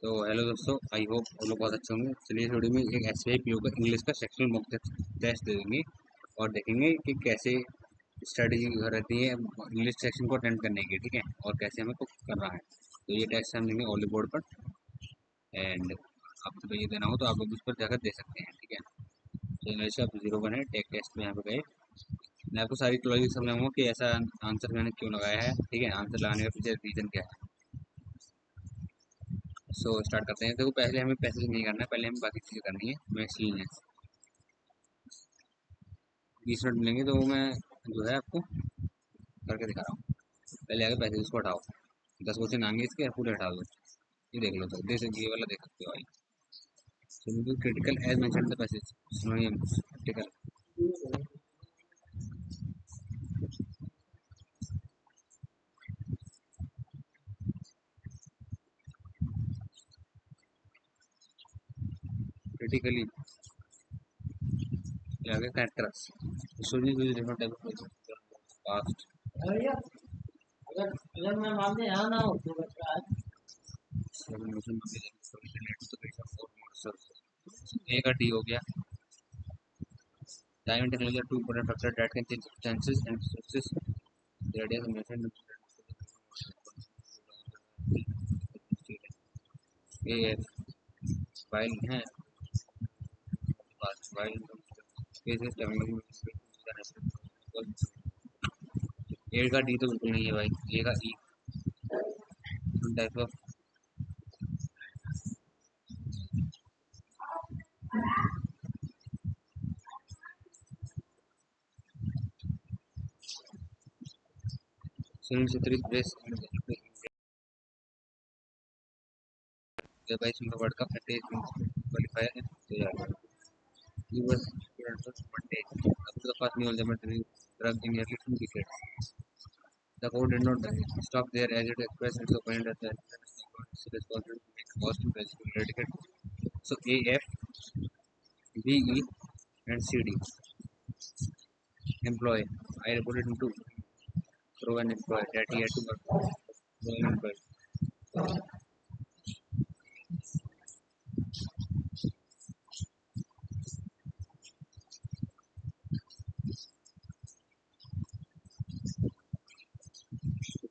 तो हेलो दोस्तों, I hope आप लोग बहुत अच्छे होंगे। चलिए इस वीडियो में एक एसबीआई पीओ का इंग्लिश का सेक्शनल मॉक टेस्ट दे देंगे और देखेंगे कि कैसे स्ट्रेटेजी रहती है इंग्लिश सेक्शन को अटेंड करने की, ठीक है, और कैसे हमें कुक करना है। तो ये टेस्ट हम देंगे ऑल बोर्ड पर, एंड आपको ये देना हो तो आप लोग उस पर जाकर दे सकते हैं, ठीक है। तो इंग्लिश का 01 है, टेक टेस्ट में यहाँ पे गए। मैं आपको सारी लॉजिक समझाऊंगा कि ऐसा आंसर मैंने क्यों लगाया है, ठीक है, आंसर लगाने का पीछे रीजन क्या है। सो स्टार्ट करते हैं। देखो, पहले हमें पैसे नहीं करना है, पहले हमें बाकी चीज़ें करनी है। मैक्सलीनियस 20 मिनट मिलेंगे तो मैं जो है आपको करके दिखा रहा हूँ। पहले आगे पैसे उसको हटाओ, 10 क्वेश्चन आएंगे इसके, पूरे हटा दो। ये देख लो, तो ये वाला देख सकते हो भाई। Critical as mention the passage synonyms critical. Critically आगे characters story with different type of past. अगर अगर मैं मानने यहाँ ना हो तो बता ए का डी हो गया। Time and technology are two important factors that can change circumstances and resources. The idea is mentioned AF while है while cases technology ए का डी तो बिल्कुल नहीं है भाई, ए का ई type of Sunil Chhetri press भाई सुनकर वर्ल्ड कप क्वालिफायर है तो यार he was Monday up to the first new elementary drug in nearly 2 decades. The court did not stop there as it expressed its opinion that the is responsible to make Boston principle eradicate. So AF, BE, and CD. Employee. I reported him to throw an employee that he had to work for an employee.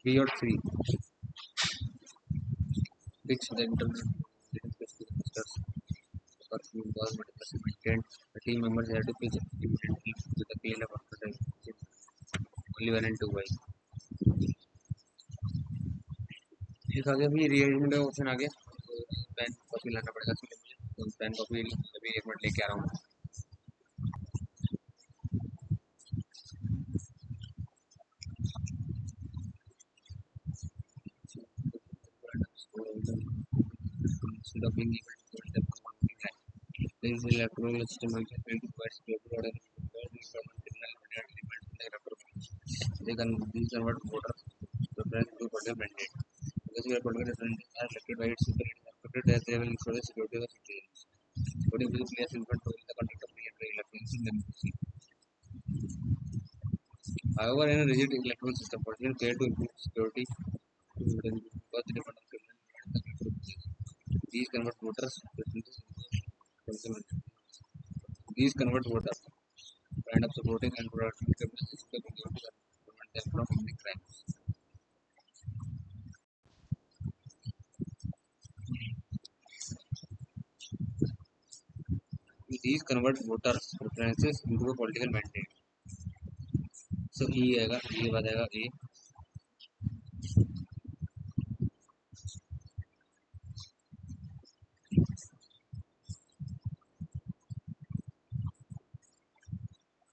B or 3. Fix the internet masters. The person was meticulously maintained. The team members had to pitch immediately to the cleanup after the only 1 and 2 by. एक आगे भी rearrangement का option आ गया, तो pen copy लाना पड़ेगा इसके लिए मुझे, तो पेन कॉपी अभी 1 मिनट लेके आ रहा हूँ। Instead of being able to hold them for one thing, there is a electoral system which is going to provide paper order from criminal elements in the electoral. These convert voters preference to political mandate. Because we are political representatives are elected by its people, it is expected that they will ensure the security of the citizens. Voting will play a significant role in the conduct of free and fair elections in democracy. However, in a rigid electoral system, politicians fail to improve security to citizens because they depend on criminal elements and electoral process. These convert voters preferences into political mandate. These convert voters end up supporting and protecting the system to prevent them from committing crimes. These convert voters' preferences into a political mandate. So E आएगा, ये बात आएगा A.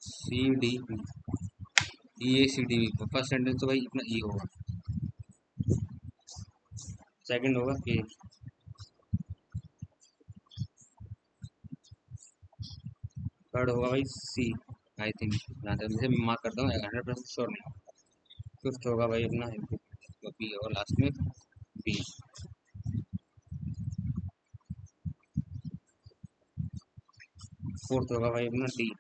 C D B E A C D B first sentence तो भाई अपना E होगा, second होगा A, third होगा भाई C आई थिंक, जहाँ तक मुझे मार्क करता हूँ 100% श्योर नहीं। फिफ्थ होगा भाई अपना B और लास्ट में B। फोर्थ होगा भाई अपना D।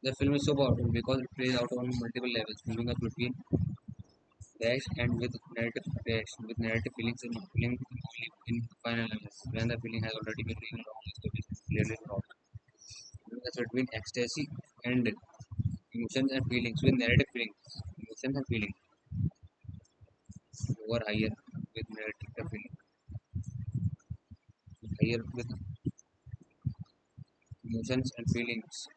The film is so powerful because it plays out on multiple levels, moving us between dash and with narrative dash, with narrative feelings and feeling only in final levels, when the feeling has already been real long established and clearly brought. Moving us between ecstasy and emotions and feelings, with narrative feelings, emotions and feelings, lower higher with narrative feeling, higher with emotions and feelings.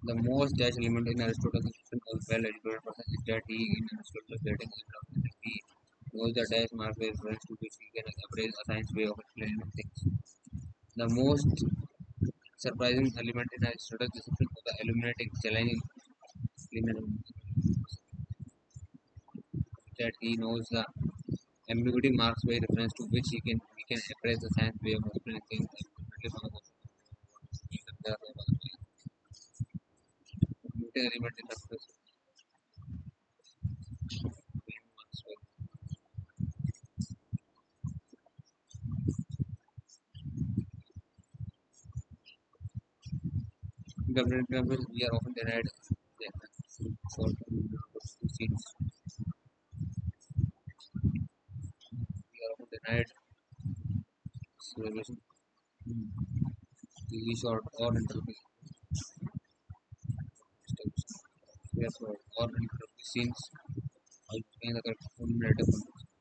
The most dash element in Aristotle's description of well-educated person is that he, in Aristotle's writing, he knows the dash mark with reference to which he can appraise a science way of explaining things. The most surprising element in Aristotle's description of the illuminating, challenging element that he knows the ambiguity marks by reference to which he can appraise the science way of explaining things. Element in the government members, we are often denied for scenes. We are often denied celebration, TV short or interview systems. Or interview scenes. Displaying the character narrative,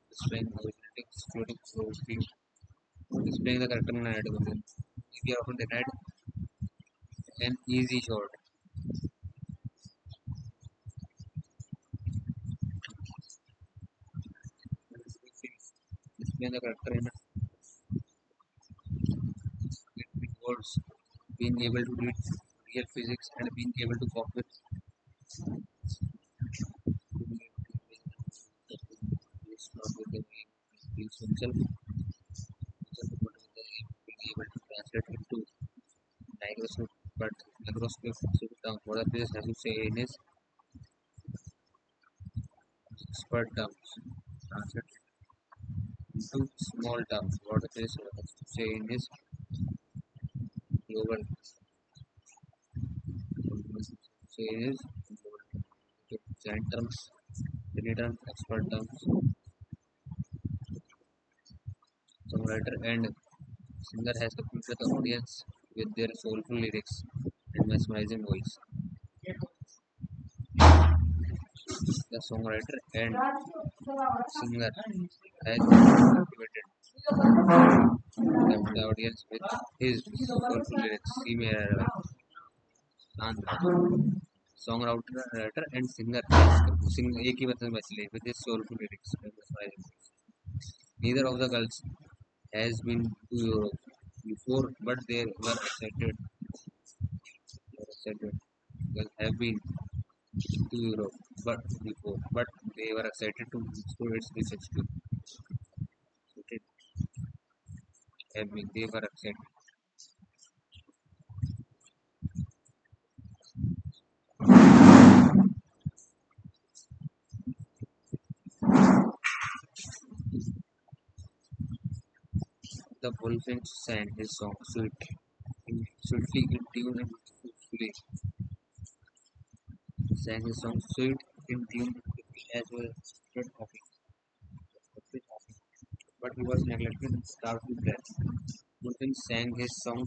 displaying originating, floating, floating, displaying the character narrative. We are often denied an easy shot. Displaying the character in words, being able to read real physics and being able to cope with it's not with the way he feels himself, but with the being able to translate into microscope, but microscope term. What the physics has to say in his expert terms, translate into small terms. What the physics has to say in his global, say in his giant terms, many terms, expert terms. Songwriter and singer has captured the audience with their soulful lyrics and mesmerizing voice. The songwriter and singer has captivated the audience with his soulful lyrics. See me songwriter and singer sing एक ही बंदे बचले with his soulful lyrics and mesmerizing voice. Neither of the girls has been to Europe before, but they were excited. Girls have been to Europe, but before, but they were excited to explore its research too. Okay, have been, they were excited. The Bullfinch sang his song sweetly in tune and beautifully sang his song sweet in tune as well as spread but he was neglected and starved to death. Bullfinch sang his song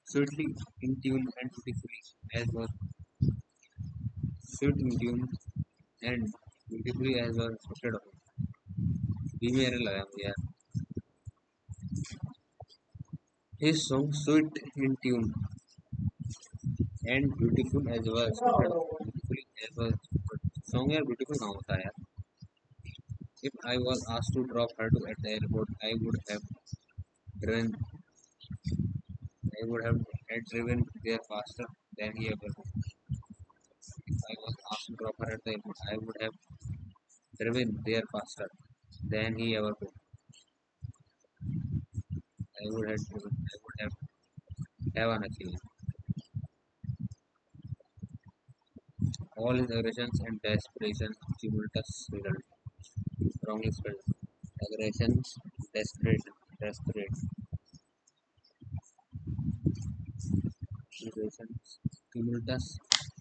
sweetly in tune and beautifully as was sweet in tune and beautifully as was expected of him. धीमे रहने लगा मुझे यार. His song sweet in tune and beautiful as well as beautifully as well. Song यार beautiful कहाँ होता है यार. If I was asked to drop her to at the airport, driven. I would have had driven there faster than he ever could. If I was asked to drop her at the airport, I would have driven there faster than he ever could. I would have an achievement. All his aggressions and desperation tumultuous result. Wrongly spelled. Aggressions, desperate, desperate. situations, stimulus,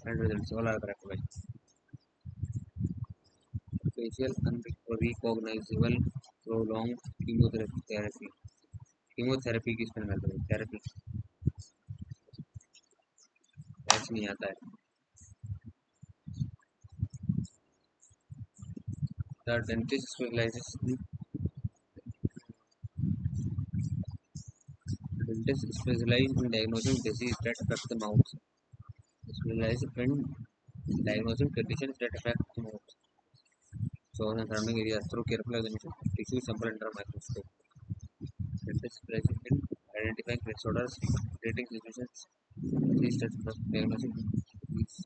and results. All are correct. Right? Facial unrecognizable prolonged chemotherapy. Chemotherapy किस पर मिलता है therapy ऐसे नहीं आता है the dentist specialises dentists specialize in diagnosing disease that affect the mouth specialize in diagnosing conditions that affect the mouth so on surrounding area through careful examination tissue sample under microscope dentists specialize in identifying disorders treating situations disease that affect diagnosing disease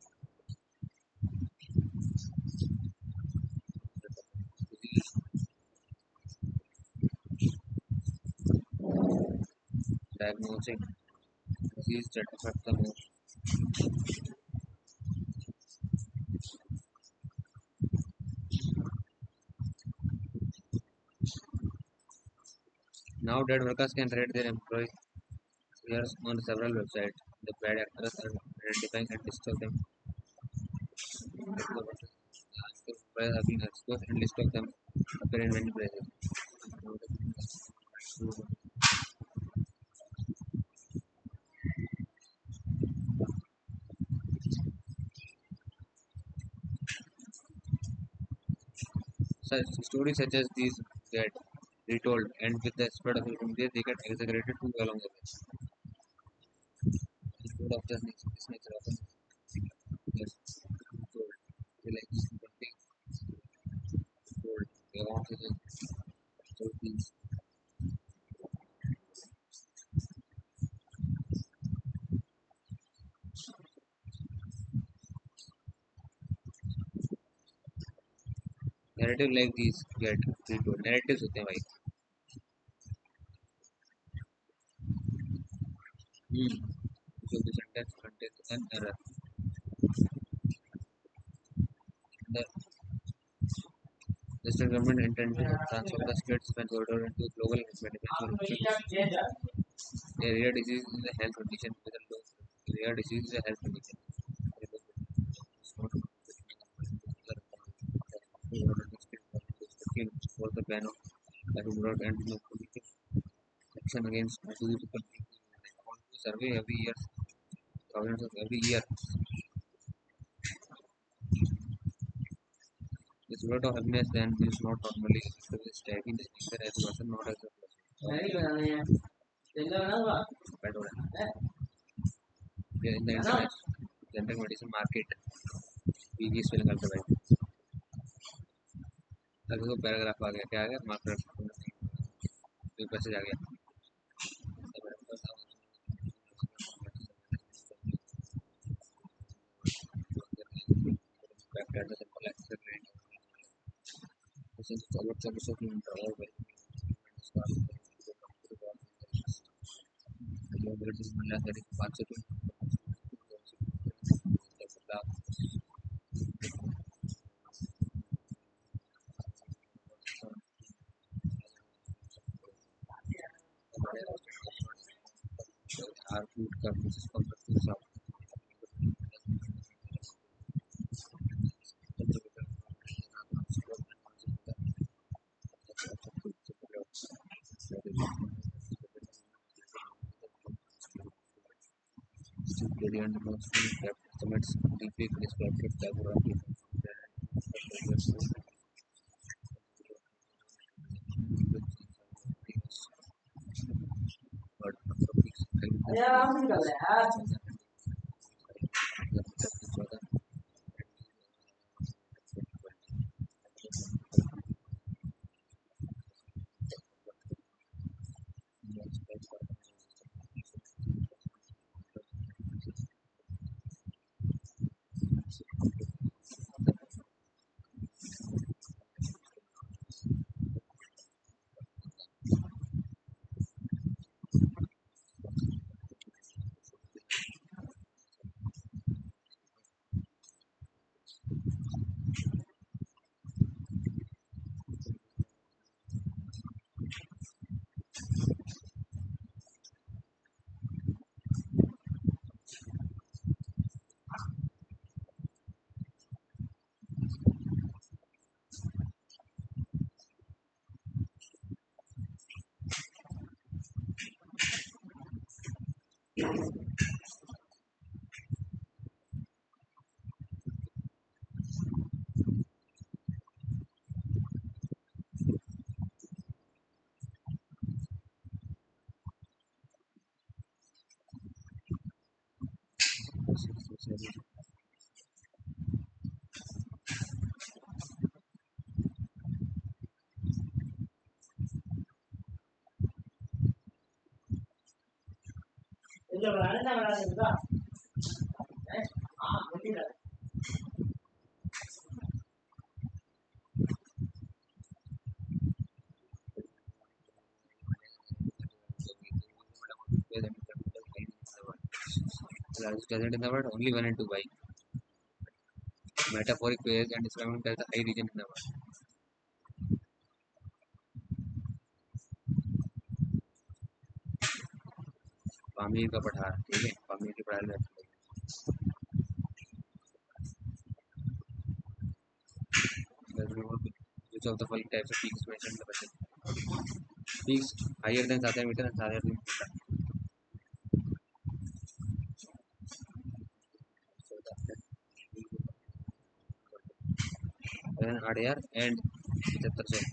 diagnosing disease that affect the mouth. Now that workers can rate their employees on several websites. The bad actors are identifying and disturb them. The employees have been exposed and list of them appear in many places. Such stories such as these get retold, and with the spread of social media, they get exaggerated too along the way. Instead of just this nature often yes, told. They like simple things told. They want to just so things. Narrative like these get retold. Narratives होते हैं भाई. So the sentence contains an error. The state government intended to transfer the state's defense order into global manufacturing. A rare disease is a health condition with a low. Rare disease is a health condition. For the ban of Larimorot and no political action against two survey every year, thousands of every year. This word of happiness then is not normally established in the nature as a person, not as a person. In the internet, general medicine market PG से निकलते भाई अभी तो paragraph आ गया क्या आ गया market पैसे आ गया our food companies is completely south. Brilliant mostly kept estimates deeply described typography but Largest desert in the world, only one in Dubai. Metaphoric phrase and describing as the high region in the world. Pamir का पठार, ठीक है, पामीर की पठार में which of the following types of peaks mentioned in the question? Peaks higher than 7 meter and 7 meter. Then ADR and 7500.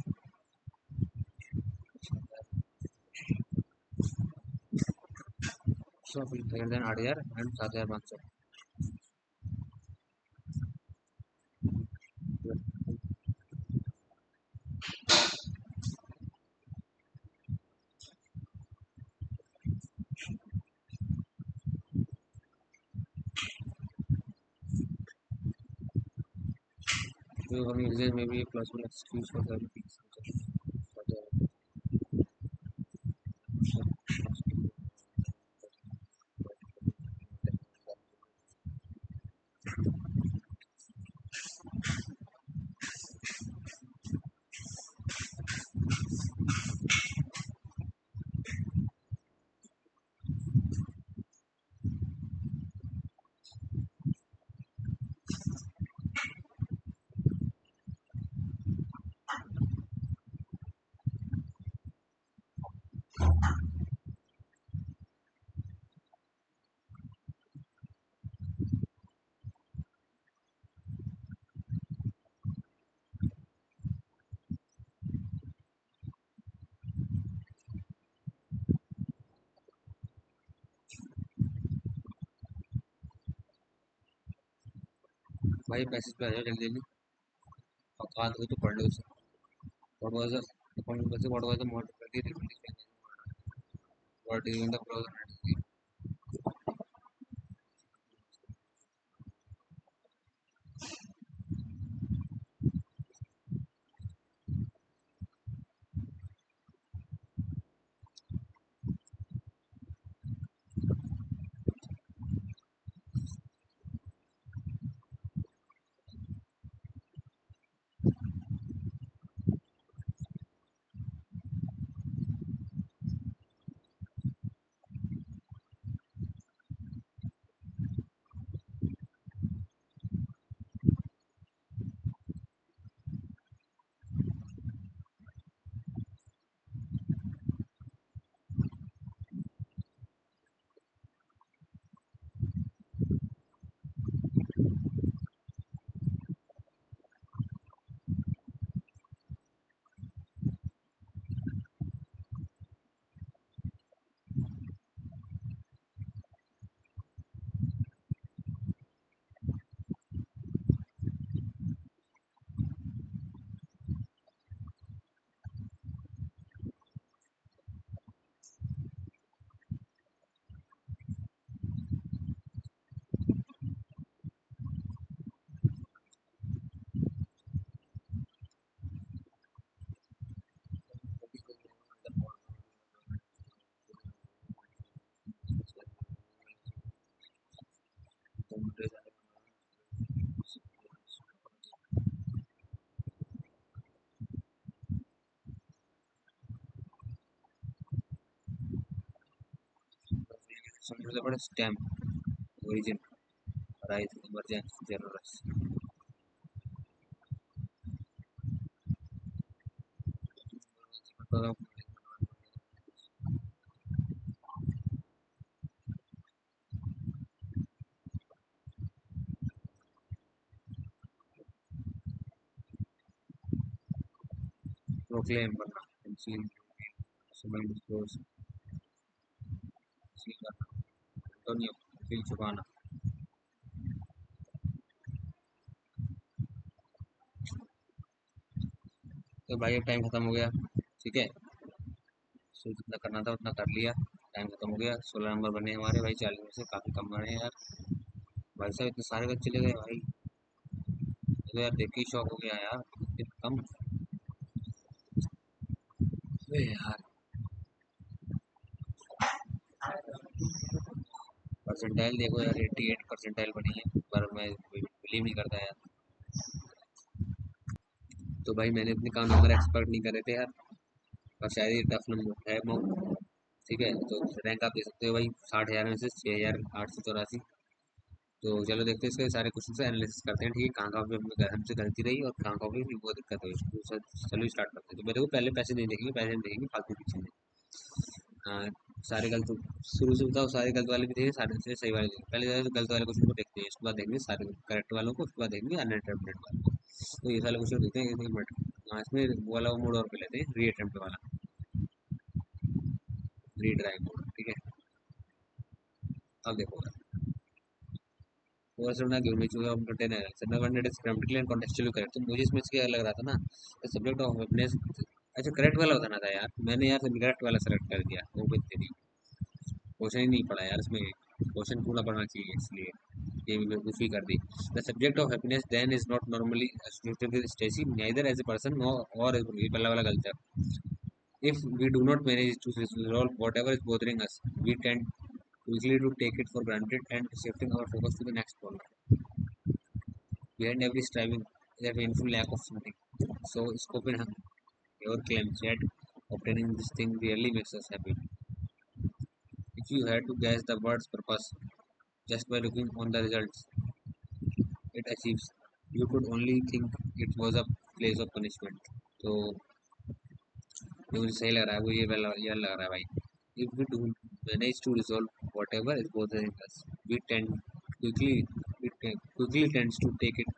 So higher than ADR and 7500. So one reason may be a plausible excuse for the peaks. भाई message पे आ जाओ जल्दी जल्दी, औकात हो तो पढ़ लो उसे. What was the what was the mortality rate? What is in the close? Some of the word stem, origin, rise, emergence, generous. Proclaim करना, कंसील, सुबह डिस्क्लोज, कंसील करना, एंटोनियो, कंसील छुपाना। तो भाई अब टाइम खत्म हो गया, ठीक है। सो जितना करना था उतना कर लिया, टाइम खत्म हो गया। 16 नंबर बने हमारे भाई, 40 में से काफी कम बने यार। भाई साहब इतने सारे बच्चे चले गए भाई, तो यार देख के ही शौक हो गया यार, इतने कम। अबे यार परसेंटाइल देखो यार, 88 परसेंटाइल बनी है, पर मैं बिलीव नहीं करता यार। तो भाई मैंने इतने कम नंबर एक्सपेक्ट नहीं करे थे यार, और शायद ये टफ नंबर है मॉक, ठीक है। तो रैंक आप दे सकते हो भाई, 60,000 में से 6,884। तो चलो देखते हैं इसके सारे क्वेश्चन से एनालिसिस करते हैं, ठीक है। कहाँ कहाँ पे हमसे गलती रही और कहाँ कहाँ पे वो दिक्कत हुई, तो चलो स्टार्ट करते हैं। तो मेरे को पहले पैसे नहीं देखेंगे, पैसे नहीं देखेंगे फालतू पीछे नहीं। हाँ, सारे गलत शुरू से बताओ, सारे गलत वाले भी देखेंगे, सारे से सही वाले देखेंगे। पहले जो गलत वाले क्वेश्चन को देखते हैं, उसके बाद देखेंगे सारे करेक्ट वालों को, उसके बाद देखेंगे अनअटेम्प्टेड वालों को। तो ये सारे क्वेश्चन देखते हैं, एक मिनट। हाँ, इसमें वो वाला मोड और पे लेते हैं, री अटेम्प्ट वाला, री ट्राई मोड, ठीक है। अब देखो, वो सर ना give me choose of container sir ना one it is grammatically and contextually correct. तो मुझे इसमें से क्या लग रहा था ना, सब्जेक्ट ऑफ हैप्पीनेस, अच्छा करेक्ट वाला बताना था यार, मैंने यार करेक्ट वाला सेलेक्ट कर दिया, वो भी तेरी क्वेश्चन ही नहीं पढ़ा यार इसमें, क्वेश्चन पूरा पढ़ना चाहिए, इसलिए ये भी बेवकूफ़ी कर दी। The subject of happiness then is not normally associated with Stacy neither as a person और ये पहला वाला गलत है। If we do not manage to resolve whatever is bothering us, we tend quickly to take it for granted and shifting our focus to the next problem. Behind every striving is a painful lack of something. So, Schopenhauer claims that obtaining this thing really makes us happy. If you had to guess the word's purpose just by looking on the results it achieves, you could only think it was a place of punishment. तो जो मुझे सही लग रहा है वो ये लग रहा है भाई। If we do manage to resolve whatever is bothering us, we tend quickly quickly tends to take it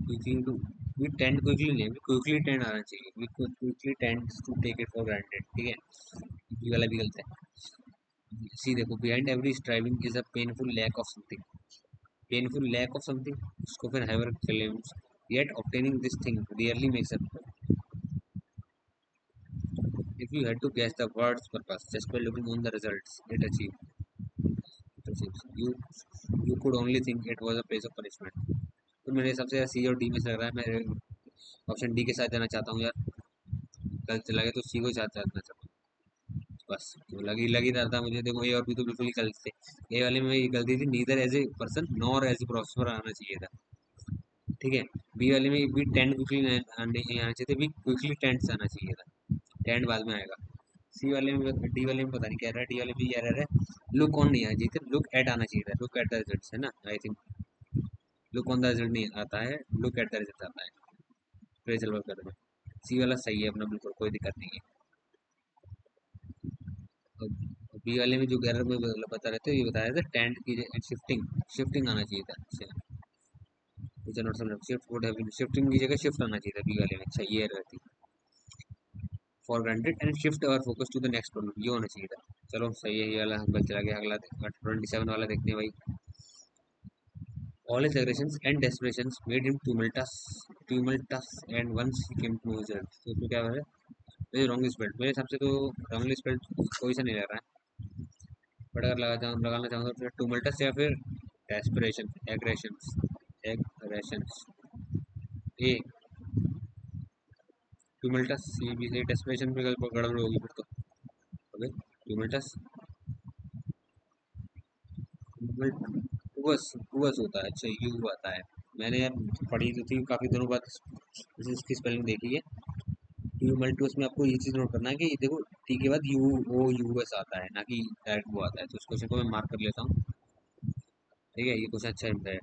quickly to we tend quickly नहीं quickly tend आना चाहिए, we quickly tends to take it for granted, ठीक है। ये वाला भी गलत है। सी देखो, behind every striving is a painful lack of something, Schopenhauer claims, yet obtaining this thing rarely makes up. If you had to guess the word's purpose just by looking on the results it achieves, you could only think it was a place of punishment. तो मेरे हिसाब से सी और D में से लग रहा है, मैं ऑप्शन डी के साथ जाना चाहता हूँ यार। गलत चला गया तो सी को साथ जाना चाहता हूँ, बस तो लग ही रहा था मुझे। देखो ए और बी तो बिल्कुल ही गलत थे, ए वाले में ये गलती थी, neither as a person nor as a professor आना चाहिए था, ठीक है। बी वाले में भी टेंट क्विकली नहीं आना चाहिए था, भी क्विकली टेंट आना चाहिए था, टेंट बाद में आएगा। सी वाले में, डी वाले में पता नहीं क्या रहा है, डी वाले में ये एरर है, लुक ऑन नहीं आना चाहिए था, लुक एट आना चाहिए था, लुक एट द रिजल्ट्स है ना, I think look on the result नहीं आता है, लुक एट द रिजल्ट आता है। फिर चलो कर दो, सी वाला सही है अपना, बिल्कुल कोई दिक्कत नहीं है। बी वाले में जो एरर में बता रहे थे, ये बताया था टेंट की शिफ्टिंग, शिफ्टिंग आना चाहिए था, शिफ्टिंग की जगह शिफ्ट आना चाहिए था बी वाले में, अच्छा ये एरर थी। For granted and shift our focus to the next problem, ये होना चाहिए था। चलो सही है, ये वाला बच चला गया। अगला 27 वाला देखते हैं भाई। All his aggressions and desperations made him tumultuous, and once he came to his end. तो इसमें क्या है, ये रॉन्ग स्पेल्ड, मेरे हिसाब से तो रॉन्गली स्पेल्ड कोई सा नहीं लग रहा है, बट अगर लगाना चाहूँ तो फिर टूमल्टस या फिर डेस्परेशन, एग्रेशंस, ए टूमल्टस, ये भी सही, डेस्परेशन में गड़बड़ होगी फिर तो। ओके टूमल्टस, टूबस टूबस होता है, अच्छा यू आता है। मैंने यार पढ़ी तो थी काफ़ी दिनों बाद, इसकी स्पेलिंग देखी है। यू मल्टी, उसमें आपको ये चीज़ नोट करना है कि देखो टी के बाद यू ओ यू एस आता है, ना कि डायरेक्ट वो आता है। तो इस क्वेश्चन को मैं मार्क कर लेता हूँ, ठीक है। ये क्वेश्चन अच्छा है,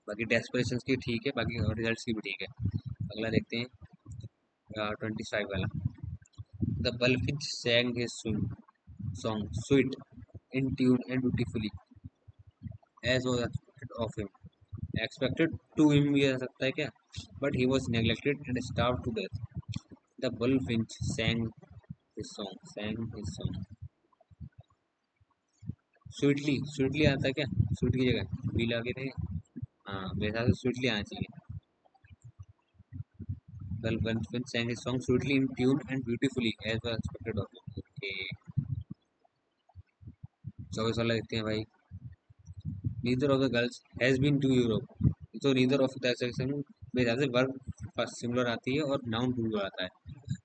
बाकी डेस्परेशन की ठीक है, बाकी रिजल्ट्स की भी ठीक है। अगला देखते हैं 25 वाला। द बल्फिज sang his song sweet in tune and beautifully as was expected of him, expected to him भी आ सकता है क्या, but he was neglected and starve to death. The bullfinch sang his song। Sweetly sweetly आता है क्या? Sweet की जगह बी लगे थे। हाँ मेरे हिसाब से स्वीटली आना चाहिए। The bullfinch sang his song sweetly in tune and beautifully as was expected of him। Okay 24 वाला देखते हैं भाई। Neither of the girls has been to Europe. तो नीदर ऑफ द सेक्शन मेरे हिसाब से वर्ब फर्स्ट सिंगुलर आती है और नाउन प्लूरल आता है।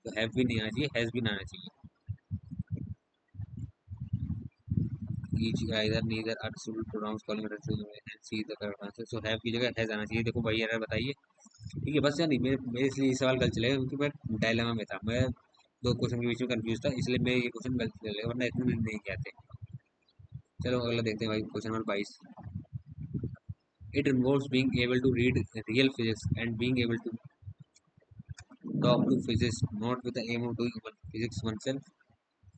तो हैव भी नहीं आना चाहिए, हैज बीन आना चाहिए। each either neither are suitable pronouns calling it to and see the correct answer। so have की जगह has आना चाहिए। देखो भाई एरर बताइए। ठीक है बस यार नहीं मेरे मेरे इसलिए ये सवाल गलत चलेगा क्योंकि मैं डायलेमा में था। मैं दो क्वेश्चन के बीच में कंफ्यूज था इसलिए मैं ये क्वेश्चन गलत चलेगा वरना इतने नहीं कहते। चलो अगला देखते हैं भाई question number 22। It involves being able to read real physics and being able to talk to physicists not with the aim of doing physics oneself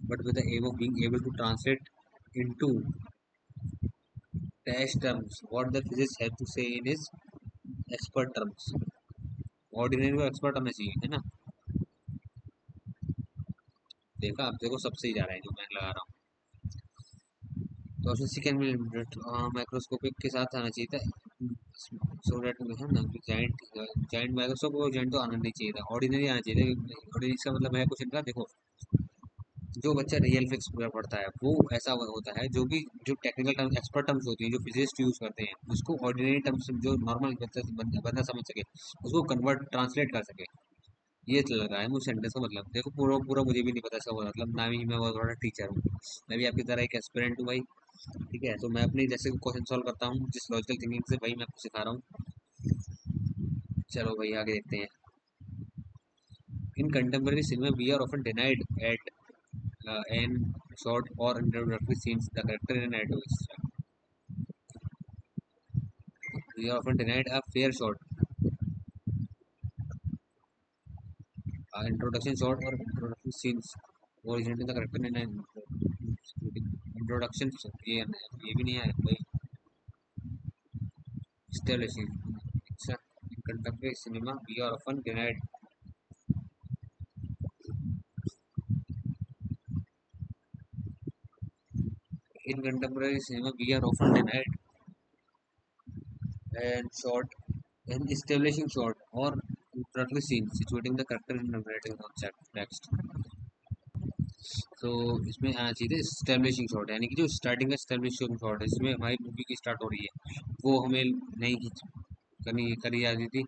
but with the aim of being able to translate into test terms what the physicist have to say in his expert terms। Ordinary को expert होना चाहिए है ना। देखा आप देखो सब सही जा रहा है जो मैं लगा रहा हूँ। तो उसमें सेकेंड माइक्रोस्कोपिक के साथ आना चाहिए था। सो दैट है ना जाइंट जाइंट माइक्रोस्कोप और जाइंट तो आना नहीं चाहिए था, ऑर्डिनरी आना चाहिए था। ऑर्डिनरी का मतलब है कुछ इनका देखो जो बच्चा रियल फिजिक्स पूरा पढ़ता है वो ऐसा होता है जो भी जो टेक्निकल टर्म एक्सपर्ट टर्म्स होती हैं जो फिजिस्ट यूज करते हैं उसको ऑर्डिनरी टर्म्स जो नॉर्मल बंदा समझ सके उसको कन्वर्ट ट्रांसलेट कर सके। ये चल रहा है मुझे सेंटेंस का मतलब। देखो पूरा पूरा मुझे भी नहीं पता इसका मतलब ना ही मैं बहुत बड़ा टीचर हूँ। मैं भी आपकी तरह एक एस्पिरेंट हूँ भाई। ठीक है तो मैं अपनी जैसे क्वेश्चन सॉल्व करता हूँ जिस लॉजिकल थिंकिंग से भाई मैं आपको सिखा रहा हूँ। चलो भाई आगे देखते हैं। In contemporary cinema we are often denied at an short or introductory scenes the character in an adult we are often denied a fair shot introduction shot or introductory scenes originating the character in an introduction ये भी नहीं है भाई। establishing अच्छा in contemporary cinema we are often denied in contemporary cinema we are often denied and shot an establishing shot or introductory scene situating the character in a narrative text। तो इसमें आना चाहिए था स्टैब्लिशिंग शॉट यानी कि जो starting का establishing shot है इसमें हमारी मूवी की स्टार्ट हो रही है वो हमें नहीं करनी करी जाती थी।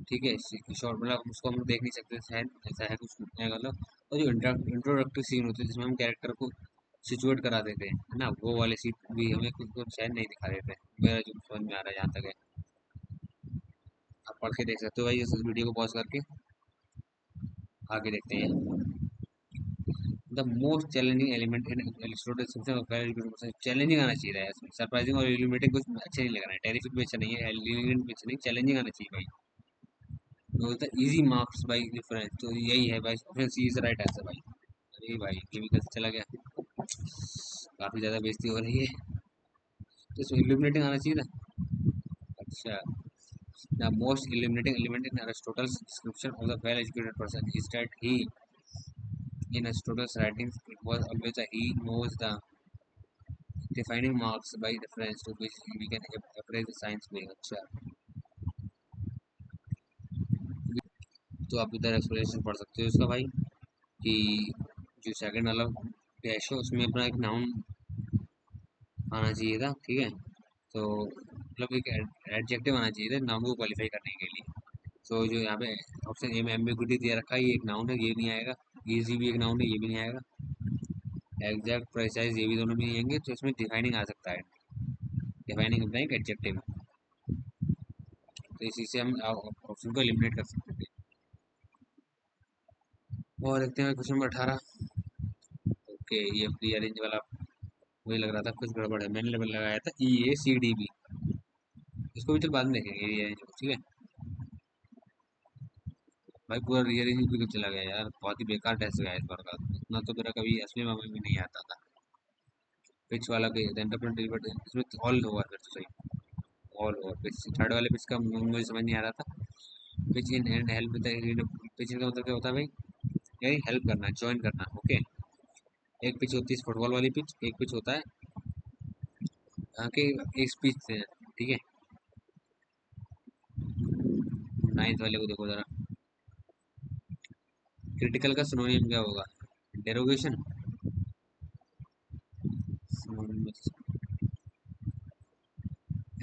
ठीक है शॉर्ट मतलब उसको हम देख नहीं सकते शायद ऐसा है कुछ मतलब। और जो इंट्रोडक्टरी सीन होते हैं जिसमें हम कैरेक्टर को सिचुएट करा देते हैं है ना वो वाले सीन भी हमें कुछ कुछ शायद नहीं दिखा देते। मेरा जो समझ में आ रहा है जहाँ तक है आप पढ़ के देख सकते हो भाई इस वीडियो को पॉज करके। आगे देखते हैं। The most challenging element in Aristotle system of value challenging आना चाहिए था इसमें। सरप्राइजिंग और इल्यूमिनेटिंग कुछ अच्छा नहीं लग रहा है। टेरिफिक भी अच्छा नहीं है, एलिगेंट भी अच्छा नहीं, चैलेंजिंग आना चाहिए भाई। बोलता इजी मार्क्स बाई डिफरेंस तो यही है भाई option C is right answer भाई। अरे भाई ये भी कैसे चला गया। काफी ज्यादा बेइज्जती हो रही है। तो इसमें इल्यूमिनेटिंग आना चाहिए था। अच्छा the most illuminating element in Aristotle's description of the well educated person is that he in Aristotle's writings it was always that he knows the defining marks by reference to which we can appraise the science way। अच्छा तो आप इधर explanation पढ़ सकते हो इसका भाई कि जो सेकंड वाला डैश है उसमें अपना एक नाउन आना चाहिए था। ठीक है तो मतलब एक एडजेक्टिव आना चाहिए था नाउन को क्वालिफाई करने के लिए। तो जो यहाँ पे ऑप्शन ए में एम्बिगुइटी दे रखा है ये एक नाउन है ये नहीं आएगा। इजी भी एक नाउन है ये भी नहीं आएगा। एग्जैक्ट प्रेसाइज ये भी दोनों भी नहीं आएंगे तो इसमें डिफाइनिंग आ सकता है। डिफाइनिंग अपना एक एडजेक्टिव तो इसी से हम ऑप्शन को एलिमिनेट कर सकते थे। और देखते हैं क्वेश्चन नंबर 18। ओके ये फ्री अरेंज वाला मुझे लग रहा था कुछ गड़बड़ है मैंने लेवल लगाया था EACDB। इसको भी चल बाद में देखेंगे रीअरेंज को। ठीक है भाई पूरा रीअरेंज भी चला गया यार बहुत ही बेकार टेस्ट गया इस बार का। इतना तो मेरा कभी असली में भी नहीं आता था। पिच वाला के इसमें ऑल ओवर फिर तो सही। ऑल ओवर पिच थर्ड वाले पिच का मुझे समझ नहीं आ रहा था। Pitch in and help with pitch इन का मतलब क्या होता है भाई, यही हेल्प करना, ज्वाइन करना। ओके, एक पिच होती है फुटबॉल वाली पिच, एक पिच होता है यहाँ के एक पिच से, ठीक है। नाइन्थ वाले को देखो जरा, क्रिटिकल का सिनोनिम क्या होगा, derogation,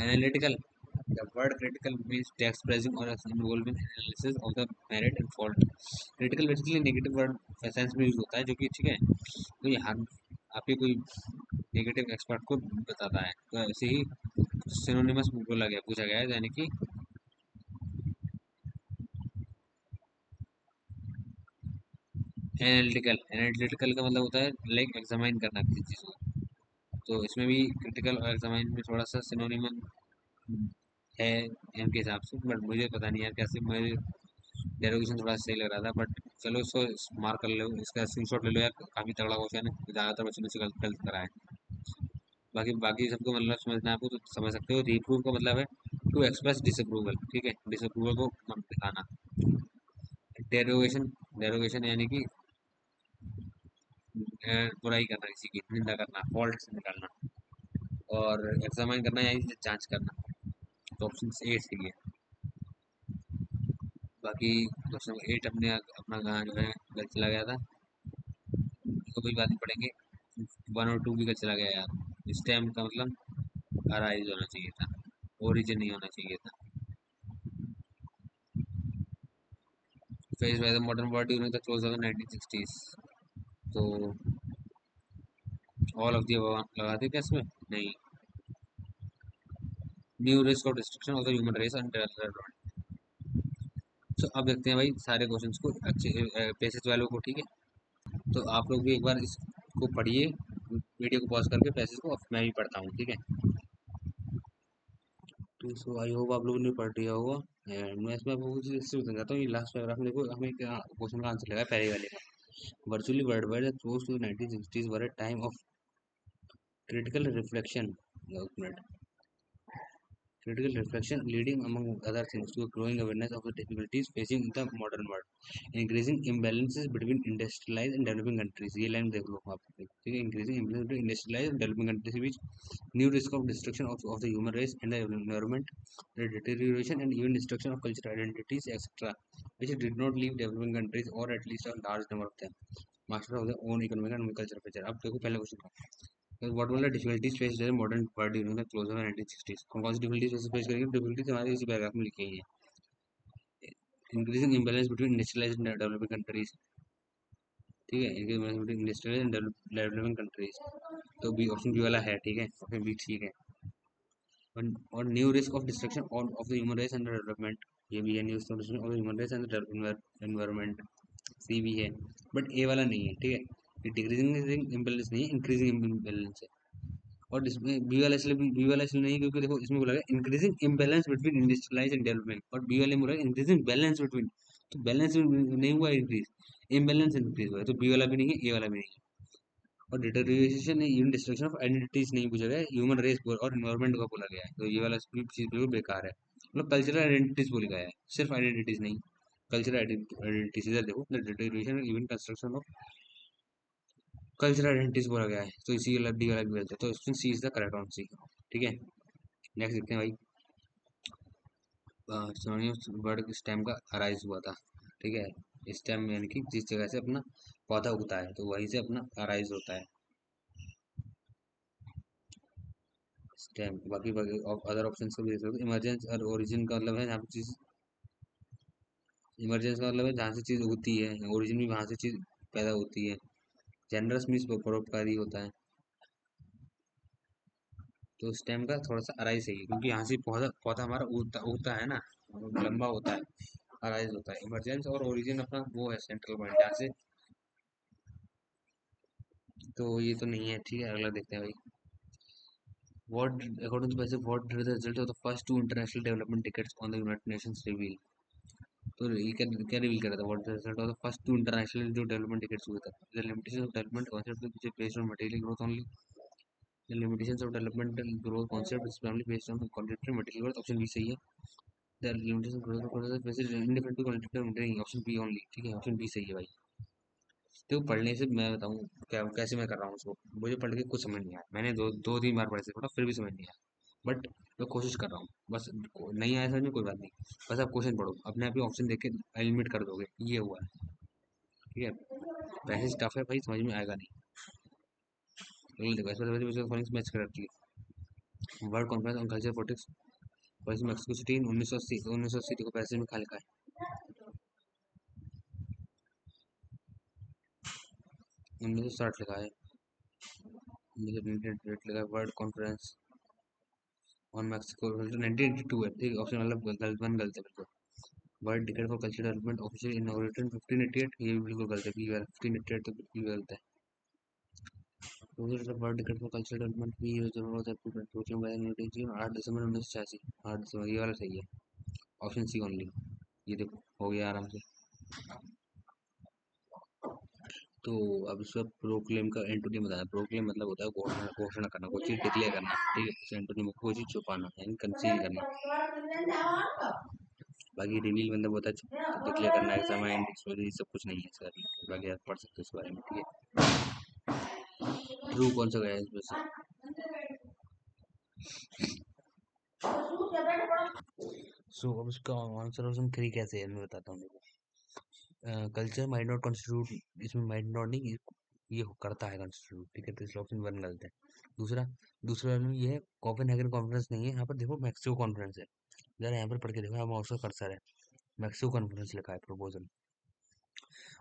analytical. The word critical means to expressing or involving analysis of the merit and fault. Critical basically negative word sense में यूज होता है, जो कि ठीक है कोई हार्म, आपके कोई नेगेटिव एक्सपर्ट को बताता है। तो ऐसे ही सिनोनिमस बोला गया, पूछा गया है, यानी कि एनालिटिकल। एनालिटिकल का मतलब होता है लाइक एग्जामाइन करना किसी चीज़ को। तो इसमें भी क्रिटिकल और एग्जामाइन में थोड़ा सा सिनोनिम है इनके हिसाब से, बट मुझे पता नहीं यार कैसे, मुझे डेरोगेशन थोड़ा सही लग रहा था, बट चलो इसको मार्क कर लो, इसका स्क्रीनशॉट ले लो यार, काफ़ी तगड़ा क्वेश्चन है, ज़्यादातर बच्चों ने इसे गलत गलत करा है। बाकी बाकी सबको मतलब समझना है आपको तो समझ सकते हो। रिप्रूव का मतलब है टू एक्सप्रेस डिसअप्रूवल, ठीक है, डिसअप्रूवल को दिखाना। डेरोगेशन, डेरोगेशन यानी कि बुराई करना, किसी की निंदा करना, फॉल्ट निकालना। और एग्जामाइन करना यानी जांच करना। तो ऑप्शन ए सही है। बाकी क्वेश्चन 8 अपने अपना कहाँ जो है गलत चला गया था, तो कोई बात नहीं, पढ़ेंगे। 1 और 2 भी गलत चला गया यार। स्टेम का मतलब अराइज होना चाहिए था, ओरिजिन नहीं होना चाहिए था। Face by the modern world during the close of the 1960s। तो ऑल ऑफ दी लगा थे क्या इसमें, नहीं। New risk of destruction of the human race and development. तो अब देखते हैं भाई सारे क्वेश्चंस को अच्छे पेसेज वालों को, ठीक है। तो आप लोग भी एक बार इसको पढ़िए, वीडियो को पॉज करके पैसेज को, मैं भी पढ़ता हूँ, ठीक है। तो सो आई होप आप लोगों ने पढ़ लिया होगा। एंड मैं इसमें आपको कुछ इससे बताना चाहता हूँ, ये लास्ट पैराग्राफ में देखो, हमें क्या क्वेश्चन का आंसर लगा है पहले वाले का। Virtually world wide close to 1960s were a time of critical reflection, critical reflection leading among other things to a growing awareness of the difficulties facing the modern world, increasing imbalances between industrialized and developing countries। ये line देख लो आप, ठीक है, increasing imbalance between industrialized and developing countries which new risk of destruction of the human race and the environment, the deterioration and even destruction of cultural identities, etc., which did not leave developing countries or at least a large number of them master of their own economic and cultural future। अब देखो पहले question का, what were the difficulties faced by modern world during the close of 1960s। कौन कौन सी difficulties face करेंगे, difficulties हमारे इसी पैराग्राफ में लिखी गई है। Increasing imbalance between industrialized and developing countries, ठीक है, इंडस्ट्रियल एंड डेवलपिंग कंट्रीज। तो बी, ऑप्शन बी वाला है, ठीक है, ऑप्शन बी ठीक है। और new risk of destruction of the human race and development, ये भी है, new risk of destruction of the human race and environment, C भी है। बट ए वाला नहीं है, ठीक है, ये डिक्रीजिंग इम्बैलेंस नहीं है, इंक्रीजिंग इम्बैलेंस है। और इसमें बी वाला इसलिए, बी वाला इसलिए नहीं क्योंकि देखो इसमें बोला गया increasing imbalance between industrialise and development, और बी वाले में बोला इंक्रीजिंग बैलेंस बिटवीन। तो बैलेंस नहीं हुआ इंक्रीज, इम्बैलेंस इंक्रीज हुआ है, तो बी वाला भी नहीं है, ए वाला भी नहीं है। और deterioration even destruction of identities नहीं पूछा गया, ह्यूमन रेस और इन्वायरमेंट का बोला गया है, तो ये वाला चीज बिल्कुल बेकार है। मतलब कल्चरल आइडेंटिटीज बोली गया है, सिर्फ आइडेंटिटीज नहीं, कल्चरल आइडेंटिटीज। इधर देखो deterioration even construction of cultural identities बोला गया है, तो इसी वाला डी वाला भी गलत है, तो option C is the correct answer, ठीक है। नेक्स्ट देखते हैं भाई, वर्ड स्टेम का अराइज हुआ था, ठीक है। स्टेम यानी कि जिस जगह से अपना पौधा उगता है, तो वहीं से अपना अराइज होता है स्टेम। बाकी अदर ऑप्शन को भी देख सकते हो। इमरजेंस और ओरिजिन का मतलब है जहाँ पे चीज, इमरजेंस का मतलब है जहाँ से चीज उगती है, ओरिजिन भी वहाँ से चीज पैदा होती है। जनरस मीन्स परोपकारी होता है। तो स्टेम का थोड़ा सा अराइज सही है, क्योंकि यहाँ से पौधा पौधा हमारा उगता उगता है ना, लंबा होता है, अराइज होता है। इमरजेंस और ओरिजिन अपना वो है सेंट्रल पॉइंट जहाँ से, तो ये तो नहीं है, ठीक है, अगला देखते हैं भाई। What, according to Basic, what were the result of the first two international development tickets on the United Nations reveal? तो ये क्या क्या रिवील कर रहा था, what the result of the first two international जो डेवलपमेंट टिकट्स हुए थे, the limitations of development concept which is based on material growth only, the limitations of developmental growth concept is primarily based on quantitative material growth, option B सही है। The limitation process वैसे indifferent to qualitative option B only, ठीक है, option B सही है भाई। तो पढ़ने से मैं बताऊँ क्या कैसे मैं कर रहा हूँ उसको, मुझे पढ़ के कुछ समझ नहीं आया, मैंने दो दो तीन बार पढ़े से पढ़ा फिर भी समझ नहीं आया, बट मैं कोशिश कर रहा हूँ बस। नहीं आया समझ में कोई बात नहीं, बस आप क्वेश्चन पढ़ो, अपने आप ही ऑप्शन देख के एलिमिनेट कर दोगे, ये हुआ है, ठीक है। पैसेज टफ है भाई, समझ में आएगा नहीं। अगले देखो, ऐसे मैच कर रखी है, world conference on culture politics Mexico city 1980, 1980 देखो पैसे में खा लिखा है, 1960 लिखा है, 1988 लिखा है, वर्ल्ड कॉन्फ्रेंस ऑन मैक्सिको 1982 है, ठीक है, ऑप्शन मतलब गलत, वन गलत है बिल्कुल। World decade for cultural development official inaugurated 1588, ये भी बिल्कुल गलत है, बी 1588 तो बिल्कुल गलत है। World decade for cultural development भी जरूर होता है, सोचिए बाय यूनिटी 8 दिसंबर 1986, 8 दिसंबर, ये वाला सही है, ऑप्शन सी ओनली। ये देखो हो गया आराम से। तो अब इसका प्रोक्लेम का एंटोनिम बताया, प्रोक्लेम मतलब होता है घोषणा, घोषणा करना, कोई चीज डिक्लेयर करना, ठीक है, एंटोनिम कोई चीज छुपाना यानी कंसील करना। बाकी रिवील मतलब होता है डिक्लेयर करना, एग्जामाइन एक्सप्लोर, ये सब कुछ नहीं है इसका, बाकी आप पढ़ सकते हो इस बारे में, ठीक है। ट्रू कौन सा गया है इसमें से? सो अब इसका आंसर ऑप्शन 3 कैसे है मैं बताता हूँ देखो। कल्चर माइट नॉट कॉन्स्टिट्यूट, इसमें माइट नॉट नहीं, ये करता है कॉन्स्टिट्यूट, ठीक है, तो इसलिए ऑप्शन वन गलत है। दूसरा, दूसरा में ये है कोपेनहेगन कॉन्फ्रेंस नहीं है, यहाँ पर देखो मैक्सिको कॉन्फ्रेंस है, जरा यहाँ पर पढ़ के देखो, यहाँ माउस का कर्सर है, मैक्सिको कॉन्फ्रेंस लिखा है प्रपोजल।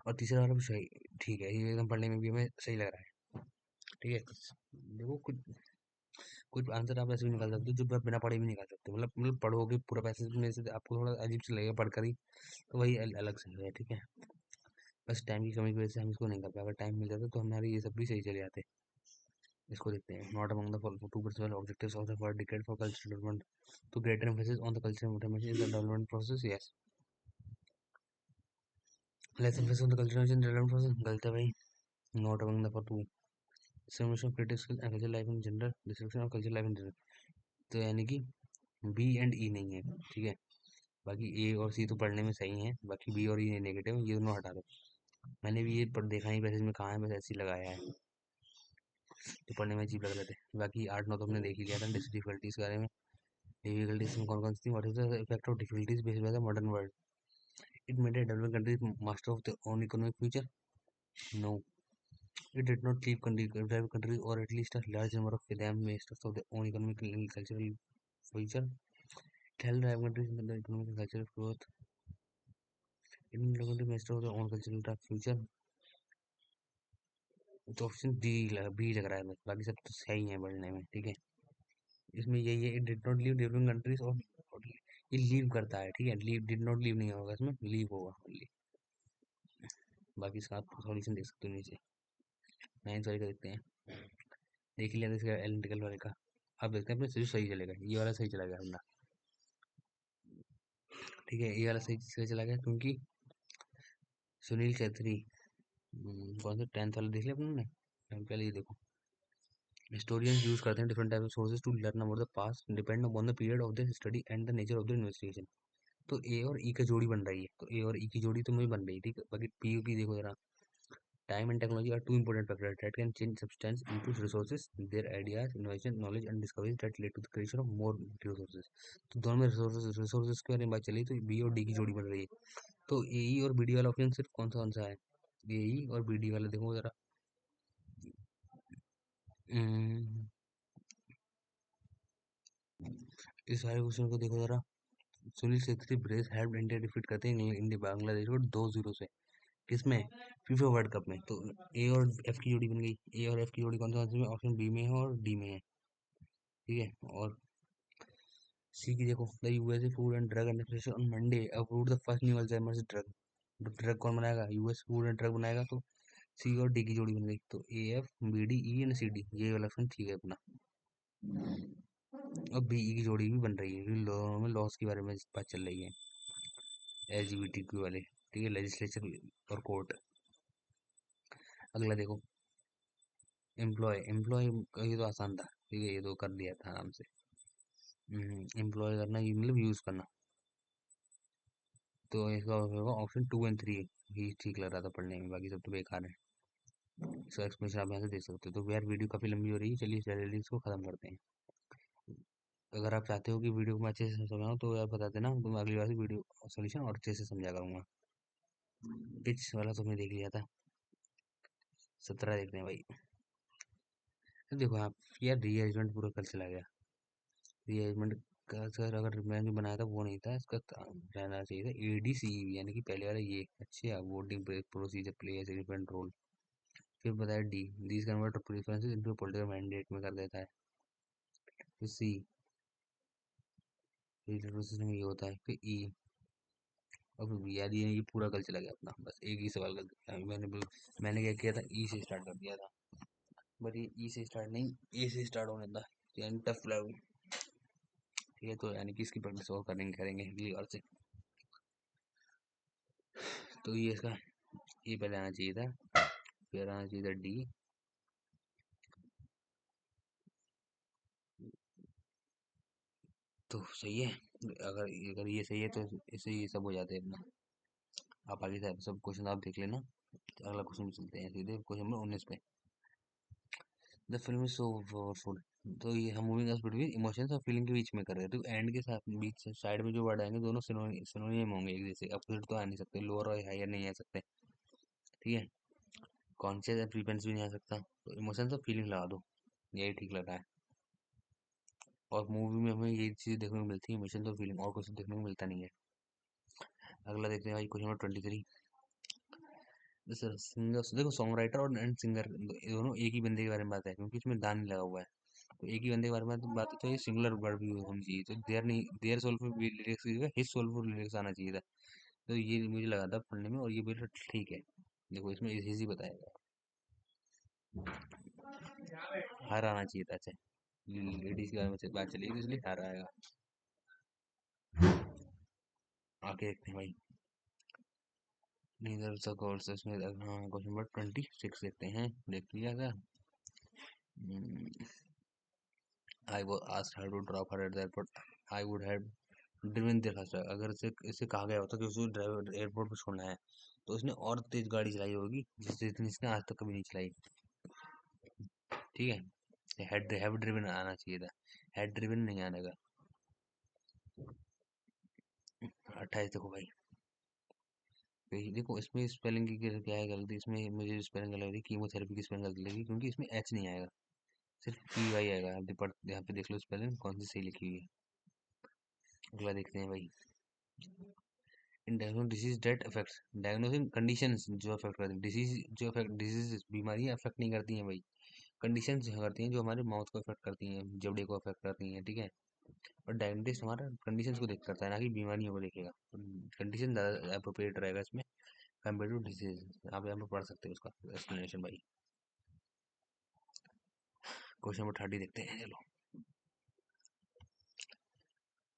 और तीसरा वाला भी सही, ठीक है, ये एकदम पढ़ने में भी हमें सही लग रहा है, ठीक है। देखो कुछ कुछ आंसर आप ऐसे भी निकाल सकते हो जो आप बिना पढ़े भी निकाल सकते हो, मतलब पढ़ोगे पूरा पैसेज में से आपको थोड़ा अजीब से लगेगा पढ़कर ही, तो वही अलग से है, ठीक है। बस टाइम की कमी की वजह से हम इसको नहीं कर पाए, अगर टाइम मिल जाता तो हमारे ये सब भी सही चले जाते। इसको देखते हैं, not among the two principal objectives of the world decade for cultural development to greater emphasis on the cultural motivation is the development process, yes. Less emphasis on the cultural development process, गलत है भाई, not among the two summation of critical skill and cultural life in general, description of cultural life in general, तो यानी कि B and ई नहीं है, ठीक है। बाकी ए और सी तो पढ़ने में सही है, बाकी बी और ई नेगेटिव, ये दोनों हटा दो। मैंने भी ये पढ़ देखा नहीं पैसेज में कहाँ है, बस ऐसे ही लगाया है, तो पढ़ने में अजीब लग रहे थे। बाकी 8 9 तो हमने देख ही लिया था, डिफिकल्टीज के बारे में। डिफिकल्टीज में कौन कौन सी थी, what is the effect of difficulties based by the modern world, it made a developing countries master of their own economic future, no, it did not leave developed countries or at least a large number of them masters of their own economic and cultural future, it helped developed countries in the economic and cultural growth, it made developed countries master of their own cultural future, तो option D B लग रहा है बस, बाकी सब तो सही है पढ़ने में, ठीक है। इसमें यही है, it did not leave developing countries, और ये लीव करता है, ठीक है, लीव डिड नॉट लीव नहीं होगा इसमें, लीव होगा ओनली। बाकी इसका आप सॉल्यूशन देख सकते हो नीचे, 9 वाले का देखते हैं, देख ही लिया था इसका एलिटिकल वाले का। अब देखते हैं अपने सही सही चलेगा, ये वाला सही चला गया अपना, ठीक है, ये वाला सही सही चला गया क्योंकि सुनील छेत्री, कौन सा 10th वाला देख लिया अपने ने, पहले ये देखो, हिस्टोरियंस यूज करते हैं different type of sources to learn about the past depend upon the period of the study and the nature of the investigation, तो ए और ई का जोड़ी बन रही है, तो ए और ई की जोड़ी तो मुझे बन रही है, ठीक है। बाकी पी की देखो जरा, time and technology are two important factors that can change substance into resources, there ideas innovation knowledge and discoveries that lead to the creation of more resources, तो दोनों में रिसोर्सेज के बारे में बात चली, तो बी और डी की जोड़ी बन रही है, तो ए ई और बी डी वाला ऑप्शन सिर्फ कौन सा है, ए ई और बी डी वाला देखो जरा। हम्म, इस सारे क्वेश्चन को देखो जरा, Sunil Chhetri brace help India defeat करते हैं इंडिया बांग्लादेश को 2-0 से, किसमें, फीफा वर्ल्ड कप में, तो ए और एफ की जोड़ी बन गई, ए और एफ की जोड़ी कौन सी में, ऑप्शन बी में है और डी में है, ठीक है। और सी की देखो, the USA food and drug administration on Monday approved the first new Alzheimer's drug, drug कौन बनाएगा, यूएस फूड एंड ड्रग बनाएगा, तो सी और डी की जोड़ी बन गई, तो A F B D E and C D, ये वाला ऑप्शन ठीक है अपना। और बी ई की जोड़ी भी बन रही है, लॉ में लॉस के बारे में बात चल रही है, एलजीबीटीक्यू वाले, ठीक है, लेजिस्लेचर और कोर्ट। अगला देखो, एम्प्लॉय, एम्प्लॉय, ये तो आसान था, ठीक है, ये तो कर दिया था आराम से। एम्प्लॉय करना, ये मतलब यूज करना, तो इसका होगा ऑप्शन 2 और 3 ही ठीक लग रहा था पढ़ने में, बाकी सब तो बेकार है। इसका एक्सप्लेनेशन आप यहाँ से देख सकते हो। तो यार वीडियो काफ़ी लंबी हो रही है, चलिए जल्दी इसको ख़त्म करते हैं। अगर आप चाहते हो कि वीडियो को मैं अच्छे से समझाऊँ तो यार बता देना, तो मैं अगली बार से वीडियो सोल्यूशन और अच्छे से समझा करूँगा। पिच वाला तो मैं देख लिया था, 17 देखते हैं भाई। तो देखो आप, यार रीअरेंजमेंट पूरा कल चला गया। रीअरेंजमेंट का सर अगर मैंने जो बनाया था वो नहीं था, इसका रहना चाहिए था ADC, यानी कि पहले वाला ये अच्छे voting procedure play a significant role. फिर बताया these convert preferences into political mandate में कर देता है। फिर C, प्रोसेस में ये होता है। फिर E, और फिर B। यार ये पूरा कल चला गया अपना, बस एक ही सवाल गलत किया मैंने क्या किया था, E से स्टार्ट कर दिया था, बट ये E से स्टार्ट नहीं, A से स्टार्ट होने था, यानी टफ लग। ठीक है, तो यानी कि इसकी प्रैक्टिस और करेंगे अगली बार से। तो ये इसका ये पहले आना चाहिए था, फिर आना चाहिए था D। तो सही है, अगर अगर ये सही है तो इससे ये सब हो जाते हैं अपना। आप आगे से सब क्वेश्चन आप देख लेना। तो अगला क्वेश्चन पे चलते हैं, सीधे क्वेश्चन नंबर 19 पे। The film is so powerful. तो ये हम मूविंग अस बिटवीन इमोशंस और फीलिंग के बीच में कर रहे हैं, तो एंड के साथ बीच साइड में जो वर्ड आएंगे दोनों सिनोनिम होंगे एक जैसे, अपोजिट तो आ नहीं सकते, लोअर और हायर नहीं आ सकते। ठीक है, कॉन्शियस एंड प्रीपेंस भी नहीं आ सकता, तो इमोशंस और फीलिंग लगा दो, यही ठीक लग रहा है। और मूवी में हमें ये चीज़ देखने को मिलती है, इमोशंस और फीलिंग, और कुछ देखने को मिलता नहीं है। अगला देखते हैं भाई, क्वेश्चन नंबर 23। सिंगर देखो, सॉन्ग राइटर और एंड सिंगर दोनों एक ही बंदे के बारे में बात है, क्योंकि इसमें दान नहीं लगा हुआ है। तो एक ही बंदे के बारे में बात है, तो ये सिंगुलर वर्ड भी होनी चाहिए, तो देयर नहीं, their soulful lyrics, his soulful lyrics आना चाहिए था। तो ये मुझे लगा था पढ़ने में, और ये बिल्कुल ठीक है। देखो इसमें इजी बताया गया, हार आना चाहिए था। अच्छा, लेडीज के बारे में बात चली तो इसलिए हार आएगा। आगे देखते हैं भाई, नीदर ऑफ द गोल्स इसमें। हाँ, क्वेश्चन नंबर 26 देखते हैं, देख लिया था। आई वो asked her to drop her at the airport, I would have driven there faster. अगर इसे इसे कहा गया होता कि उसे ड्राइवर एयरपोर्ट पर छोड़ना है, तो उसने और तेज गाड़ी चलाई होगी, जितनी इसने आज तक कभी नहीं चलाई। ठीक है, हैव ड्रिवन आना चाहिए था, हैड ड्रिवन नहीं आने का। 28 देखो भाई, देखो इसमें स्पेलिंग की क्या है गलती, इसमें मुझे स्पेलिंग गलत लगी, कीमोथेरेपी की स्पेलिंग गलती लगी, क्योंकि इसमें एच नहीं आएगा, सिर्फ PY आएगा। यहाँ पे देख लो स्पेलिंग कौन सी सही लिखी हुई है। अगला देखते हैं भाई, in diagnose disease that affects, diagnosing conditions जो अफेक्ट करती है, डिसीज जो अफेक्ट, डिजीज बीमारियां अफेक्ट नहीं करती हैं भाई, कंडीशंस करती हैं जो हमारे माउथ को अफेक्ट करती हैं, जबड़े को अफेक्ट करती हैं। ठीक है, और डायग्नोस्टिक्स हमारा कंडीशंस को देख करता है, ना कि बीमारियों को देखेगा। कंडीशन ज़्यादा अप्रोप्रिएट रहेगा इसमें कंपेयर टू डिसीज। आप यहाँ पे पढ़ सकते हो उसका एक्सप्लेनेशन भाई। क्वेश्चन नंबर 30 देखते हैं, चलो।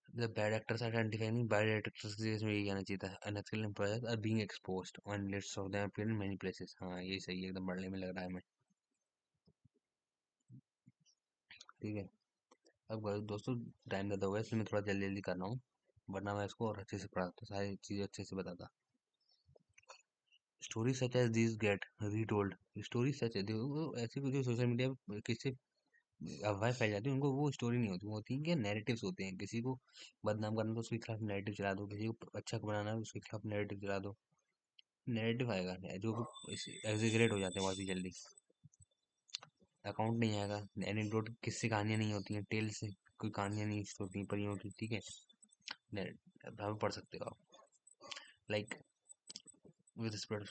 The bad actors are identifying bad actors के केस में यही आना चाहिए था, unethical employees are being exposed on lists of them appear in many places। हाँ ये सही है, एकदम पढ़ने में लग रहा है हमें। ठीक है, अब दोस्तों टाइम ज़्यादा हो गया, इसलिए मैं थोड़ा जल्दी जल्दी कर रहा हूँ, वरना मैं इसको और अच्छे से पढ़ाता, सारी चीज़ें अच्छे से बताता। Story such as this get retold, story such है, देखो ऐसी कुछ जो सोशल मीडिया पे किससे अफवाहें फैल जाती है, उनको वो स्टोरी नहीं होती, वो होती है कि नैरेटिव्स होते हैं। किसी को बदनाम करना तो उसके खिलाफ नैरेटिव चला दो, किसी को अच्छा बनाना है उसके खिलाफ नैरेटिव चला दो, नैरेटिव आएगा, जो एग्जीजरेट हो जाते हैं बहुत ही जल्दी, अकाउंट नहीं आएगा। एनेक्डोट किससे कहानियां नहीं होती हैं, टेल से कोई कहानियां नहीं होती परियों की। ठीक है, आप पढ़ सकते हो आप, लाइक विद स्प्रेड।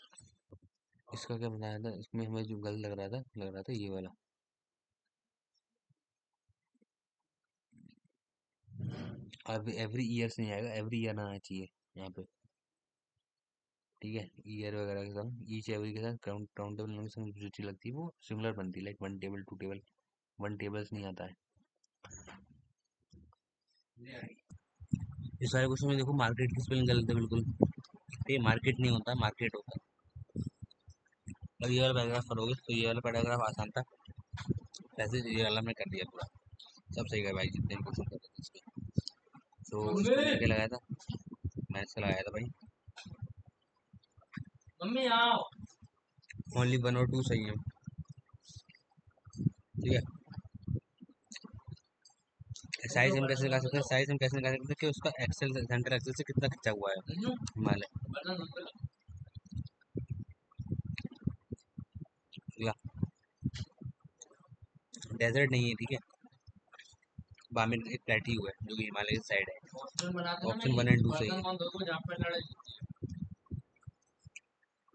इसका क्या बताया था, इसमें हमें जो गलत लग रहा था ये वाला। अब एवरी ईयर से नहीं आएगा, एवरी ईयर आना चाहिए यहाँ पे। ठीक है, ईयर वगैरह के साथ, ईच एवरी के साथ काउंट काउंटेबल के साथ जो चीज लगती है वो सिमिलर बनती है, like one table, two table. One tables नहीं आता है। इस सारे क्वेश्चन में देखो मार्केट की स्पेलिंग गलत है बिल्कुल, ये मार्केट नहीं होता, मार्केट होता है। अब ये वाला पैराग्राफ करोगे तो ये वाला पैराग्राफ आसान था, वैसे ये वाला मैं कर दिया पूरा, सब सही कर भाई, जितने भी क्वेश्चन करते थे इसके। तो इसको मैंने क्या लगाया था, मैथ्स का लगाया था भाई। ओनली 1 और 2 सही है। ठीक है, साइज हम कैसे निकाल सकते हैं, साइज हम कैसे निकाल सकते हैं कि उसका एक्सेल सेंटर एक्सेल से कितना खिंचा हुआ है हिमालय। डेजर्ट नहीं है, ठीक है, बामिन एक प्लेट्यू है जो कि हिमालय की साइड है। ऑप्शन 1 एंड 2 सही है।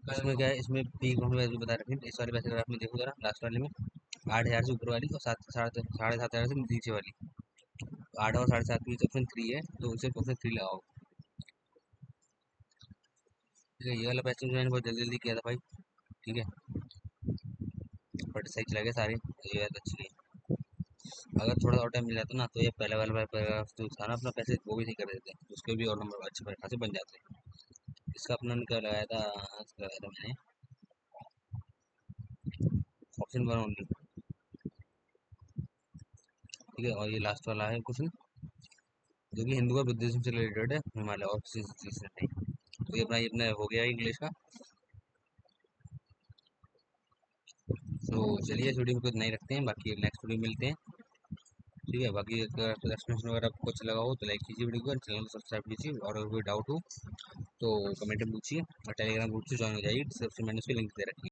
इसमें क्या है, इसमें पीक हम वैल्यू बता रखे हैं। इस वाले पैसे ग्राफ में देखो जरा, लास्ट वाले में 8,000 से ऊपर वाली और 7,500 से नीचे वाली, 8 और 7.5 के बीच ऑप्शन 3 है, तो उसे ऑप्शन 3 लगाओ। ठीक है, ये वाला पैसे मैंने बहुत जल्दी जल्दी किया था भाई। ठीक है, बट सही चला गया सारे, ये बात अच्छी है। अगर थोड़ा और टाइम मिल जाता ना तो ये पहले वाला पैराग्राफ जो था ना अपना, पैसे वो भी नहीं कर देते, उसके भी और नंबर अच्छे खासे बन जाते। इसका अपना क्या लगाया था, इसका लगाया था मैंने ऑप्शन 1 ओनली। ठीक है, और ये लास्ट वाला है क्वेश्चन जो कि हिंदू और बुद्धिज्म से रिलेटेड है, हिमालय और किसी चीज से नहीं। तो ये अपना हो गया इंग्लिश का। तो चलिए इस वीडियो में कुछ नहीं रखते हैं, बाकी नेक्स्ट वीडियो मिलते हैं। ठीक है, बाकी अगर एक्सप्लेनेशन वगैरह आपको अच्छा लगा हो तो लाइक कीजिए वीडियो को, चैनल को सब्सक्राइब कीजिए, और अगर कोई डाउट हो तो कमेंट में पूछिए, और टेलीग्राम ग्रुप से ज्वाइन हो जाइए, डिस्क्रिप्शन मैंने उसकी लिंक दे रखी है।